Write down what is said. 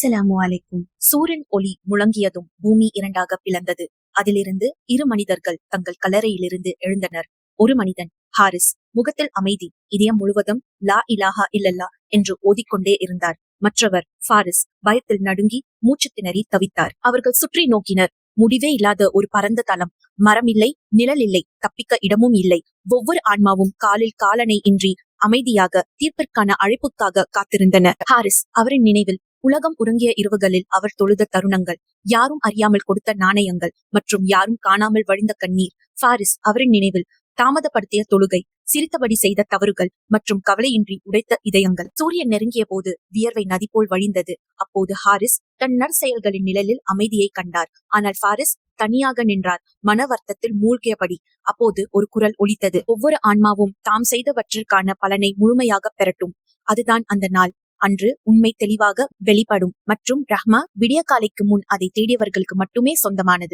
அஸ்ஸலாமு அலைக்கும். சூரியன் ஒளி முழங்கியதும் பூமி இரண்டாக பிளந்தது. அதிலிருந்து இரு மனிதர்கள் தங்கள் கல்லறையிலிருந்து எழுந்தனர். ஒரு மனிதன் ஹாரிஸ், முகத்தில் அமைதி, இதயம் முழுவதும் லா இலாஹா இல்லல்லா என்று ஓதிக்கொண்டே இருந்தார். மற்றவர் ஃபாரிஸ், பயத்தில் நடுங்கி மூச்சு திணறி தவித்தார். அவர்கள் சுற்றி நோக்கினர். முடிவே இல்லாத ஒரு பரந்த தளம். மரம் இல்லை, நிழல் இல்லை, தப்பிக்க இடமும் இல்லை. ஒவ்வொரு ஆன்மாவும் காலில் காலணை இன்றி அமைதியாக தீர்ப்பிற்கான அழைப்புக்காக காத்திருந்தன. ஹாரிஸ், அவரின் நினைவில் உலகம் உறங்கிய இரவுகளில் அவர் தொழுத தருணங்கள், யாரும் அறியாமல் கொடுத்த நாணயங்கள் மற்றும் யாரும் காணாமல் வழிந்த கண்ணீர். ஃபாரிஸ், அவரின் நினைவில் தாமதப்படுத்திய தொழுகை, சிரித்தபடி செய்த தவறுகள் மற்றும் கவலையின்றி உடைத்த இதயங்கள். சூரியன் நெருங்கிய போது வியர்வை நதி போல் வழிந்தது. அப்போது ஹாரிஸ் தன் நற்செயல்களின் நிழலில் அமைதியை கண்டார். ஆனால் ஃபாரிஸ் தனியாக நின்றார், மன வருத்தத்தில் மூழ்கியபடி. அப்போது ஒரு குரல் ஒலித்தது. ஒவ்வொரு ஆன்மாவும் தாம் செய்தவற்றிற்கான பலனை முழுமையாக பெறட்டும். அதுதான் அந்த நாள். அன்று உண்மை தெளிவாக வெளிப்படும் மற்றும் ரஹ்மா விடிய காலைக்கு முன் அதை தேடியவர்களுக்கு மட்டுமே சொந்தமானது.